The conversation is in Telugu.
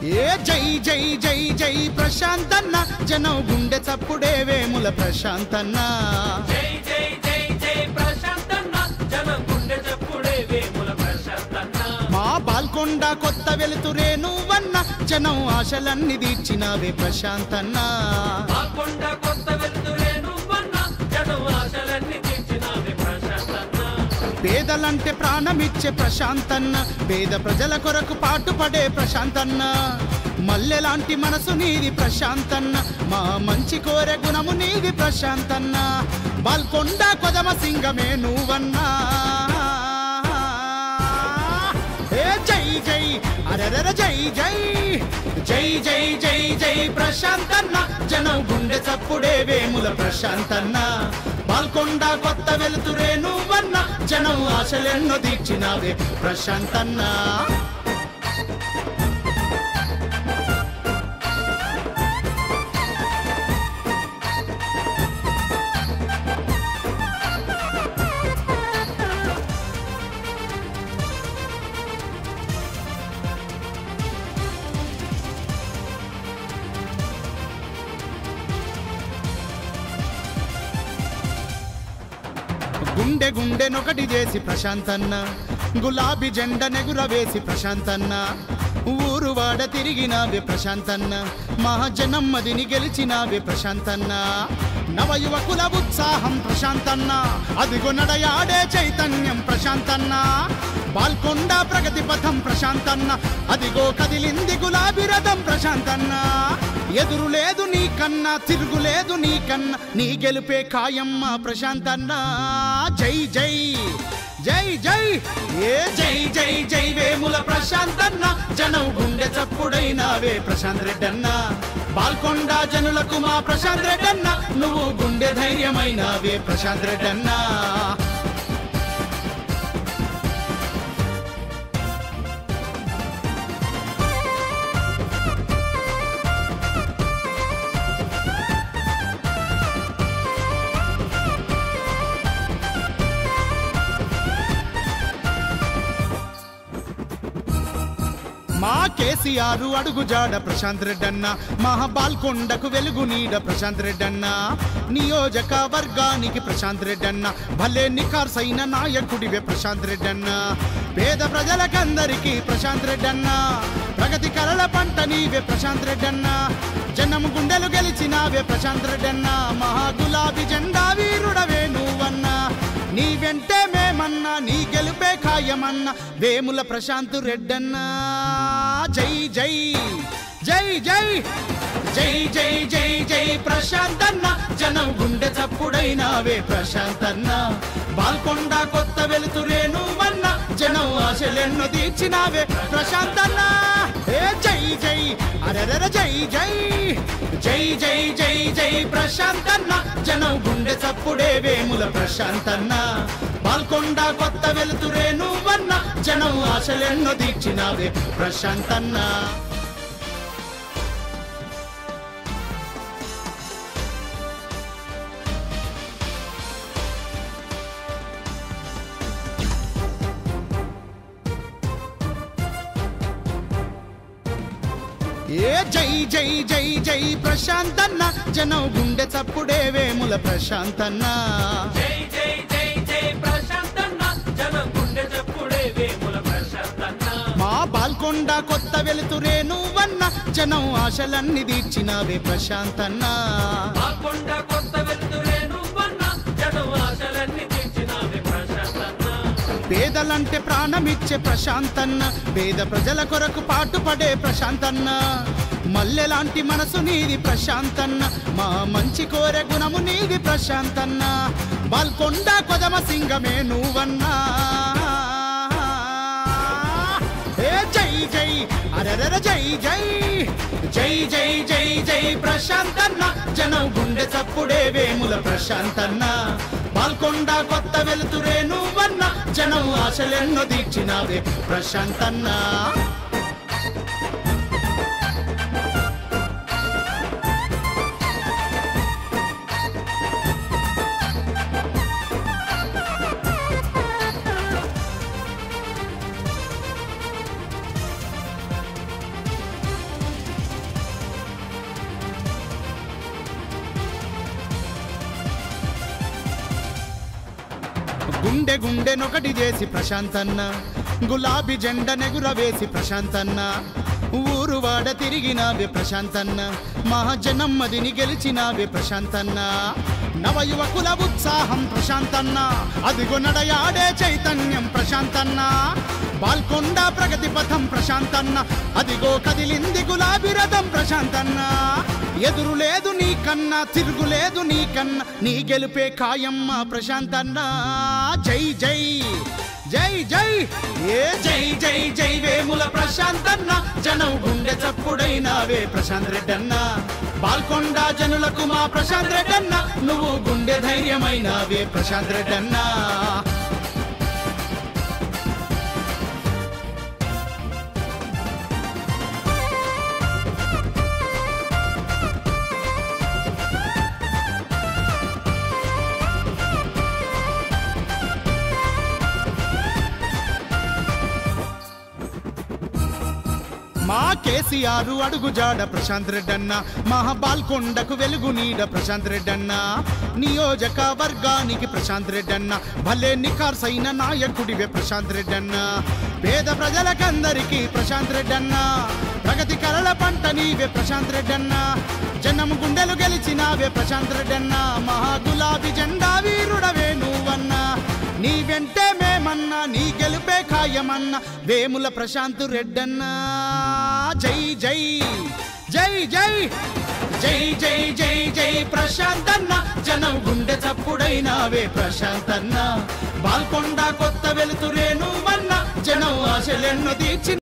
ఏ జై జై జై జై ప్రశాంతన్న జనం గుండె చప్పుడే వేముల ప్రశాంతన్న జై జై జై జై ప్రశాంతన్న జనం గుండె చప్పుడే వేముల ప్రశాంతన్న మా బాల్కొండ కొత్త వెలుతురే నువ్వన్న జనం ఆశలన్నీ తీర్చినావే ప్రశాంతన్న బాల్కొండ కొత్త వెలుతురే నువ్వన్న జనం ఆశలన్నీ తీర్చినావే ప్రశాంతన్న పేదలంటే ప్రాణమిచ్చే ప్రశాంతన్న పేద ప్రజల కొరకు పాటుపడే ప్రశాంతన్న మల్లెలాంటి మనసు నీది ప్రశాంతన్న మా మంచి కోరే గుణము నీది ప్రశాంతన్న బాల్కొండ కొదమ సింగమే నువ్వన్నా ఏ జై జై అరరర జై జై జై జై జై జై ప్రశాంతన్న జనం గుండె చప్పుడే వేముల ప్రశాంతన్న బాల్కొండ కొత్త వెలుతురే నువ్వన్న జనం ఆశలెన్నో తీర్చినావే ప్రశాంతన్న గుండె గుండెనొకటి చేసి ప్రశాంతన్న గులాబీ జెండ నెగురవేసి ప్రశాంతన్న ఊరు వాడ తిరిగినావే ప్రశాంతన్న మహాజనం మదిని గెలిచినావే ప్రశాంతన్న నవయువకుల ఉత్సాహం ప్రశాంతన్న అదిగో నడయాడే చైతన్యం ప్రశాంతన్న బాల్కొండ ప్రగతి పథం ప్రశాంతన్న అదిగో కదిలింది గులాబీ రథం ప్రశాంతన్న ఎదురు లేదు నీకన్నా తిరుగులేదు నీకన్నా నీ గెలుపే ఖాయమ్మ ప్రశాంతన్న జై జై జై జై ఏ జై జై జై వేముల ప్రశాంతన్న జనం గుండె చప్పుడైనావే ప్రశాంత్ రెడ్డన్న బాల్కొండ జనులకు మా ప్రశాంత్ రెడ్డన్న నువ్వు గుండె ధైర్యమైనావే ప్రశాంత్ రెడ్డన్న మా కేసీఆర్ అడుగుజాడ ప్రశాంత్ రెడ్డన్న మహా బాల్కొండకు వెలుగు నీడ ప్రశాంత్ రెడ్డన్న నియోజకవర్గానికి ప్రశాంత్ రెడ్డన్న భలే నిఖార్సైన నాయకుడివే ప్రశాంత్ రెడ్డన్న పేద ప్రజలకందరికీ ప్రశాంత్ రెడ్డన్న ప్రగతి కలల పంట నీవే ప్రశాంత్ రెడ్డన్న జనం గుండెలు గెలిచినావే ప్రశాంత్ రెడ్డన్న మహా గులాబీ జెండా వీరుడవే నువ్వన్నా నీ వెంటే మేమన్నా నీ గెలుపే ఖాయమన్నా వేముల ప్రశాంత్ రెడ్డన్నా జై జై జై జై జై జై జై జై ప్రశాంతన్న జనం గుండె చప్పుడైనావే ప్రశాంతన్న బాల్కొండ కొత్త వెలుతురే నువ్వన్న జనం ఆశలెన్నో తీర్చినావే ప్రశాంతన్న ఏ జై జై అరరర జై జై జై జై జై జై ప్రశాంతన్న జనం గుండె చప్పుడే వేముల ప్రశాంతన్న బాల్కొండ కొత్త వెలుతురే నువ్వన్న జనం ఆశలెన్నో తీర్చినావే ప్రశాంతన్న ఏ జై జై జై జై ప్రశాంతన్న జనం గుండె చప్పుడే వేముల ప్రశాంతన్న జై జై జై జై ప్రశాంతన్న జనం గుండె చప్పుడే వేముల ప్రశాంతన్న మా బాల్కొండ కొత్త వెలుతురే నువ్వన్న జనం ఆశలన్నీ తీర్చినావే ప్రశాంతన్న బాల్కొండ కొత్త వెలుతురే నువ్వన్న జనం ఆశలన్నీ తీర్చినావే ప్రశాంతన్న పేదలంటే ప్రాణమిచ్చే ప్రశాంతన్న పేద ప్రజల కొరకు పాటుపడే ప్రశాంతన్న మల్లెలాంటి మనసు నీది ప్రశాంతన్న మా మంచి కోరే గుణము నీది ప్రశాంతన్న బాల్కొండ కొదమ సింగమే నువ్వన్నా ఏ జై జై అరరర జై జై జై జై జై జై ప్రశాంతన్న జనం గుండె చప్పుడే వేముల ప్రశాంతన్న బాల్కొండ కొత్త వెలుతురే నువ్వన్న జనం ఆశలెన్నో తీర్చినావే ప్రశాంతన్న గుండె గుండెనొకటి చేసి ప్రశాంతన్న గులాబీ జెండ నెగురవేసి ప్రశాంతన్న ఊరు వాడ తిరిగినావే ప్రశాంతన్న మహాజనమ్మదిని గెలిచినావే ప్రశాంతన్న నవయువకుల ఉత్సాహం ప్రశాంతన్న అదిగో నడయాడే చైతన్యం ప్రశాంతన్న బాల్కొండ ప్రగతి పథం ప్రశాంతన్న అదిగో కదిలింది గులాబీ రథం ప్రశాంతన్న ఎదురు లేదు నీకన్నా తిరుగులేదు నీకన్నా నీ గెలుపే ఖాయమ్మ ప్రశాంతన్న జై జై జై జై ఏ జై జై జై వేముల ప్రశాంతన్న జనం గుండె చప్పుడైనావే ప్రశాంత్ రెడ్డన్న బాల్కొండ జనులకు మా ప్రశాంత్ రెడ్డన్న నువ్వు గుండె ధైర్యమైనావే ప్రశాంత్ రెడ్డన్న మా కేసీఆర్ అడుగుజాడ ప్రశాంత్ రెడ్డన్న మహాబాల్కొండకు వెలుగు నీడ ప్రశాంత్ రెడ్డన్న నియోజకవర్గానికి ప్రశాంత్ రెడ్డన్న భలే నిఖార్సైన నాయకుడివే ప్రశాంత్ రెడ్డన్న పేద ప్రజలకందరికీ ప్రశాంత్ రెడ్డన్న ప్రగతి కలల పంట నీవే ప్రశాంత్ రెడ్డన్న జనం గుండెలు గెలిచినావే ప్రశాంత్ రెడ్డన్న మహా గులాబీ జెండా వీరుడవే నువ్వన్నా నీ వెంటే మేమన్నా నీ గెలుపే ఖాయమన్నా వేముల ప్రశాంత్ రెడ్డన్న జై జై జై జై జై జై జై జై ప్రశాంతన్న జనం గుండె చప్పుడైనావే ప్రశాంతన్న బాల్కొండ కొత్త వెలుతురే నువ్వన్నా జనం ఆశలెన్నో తీర్చి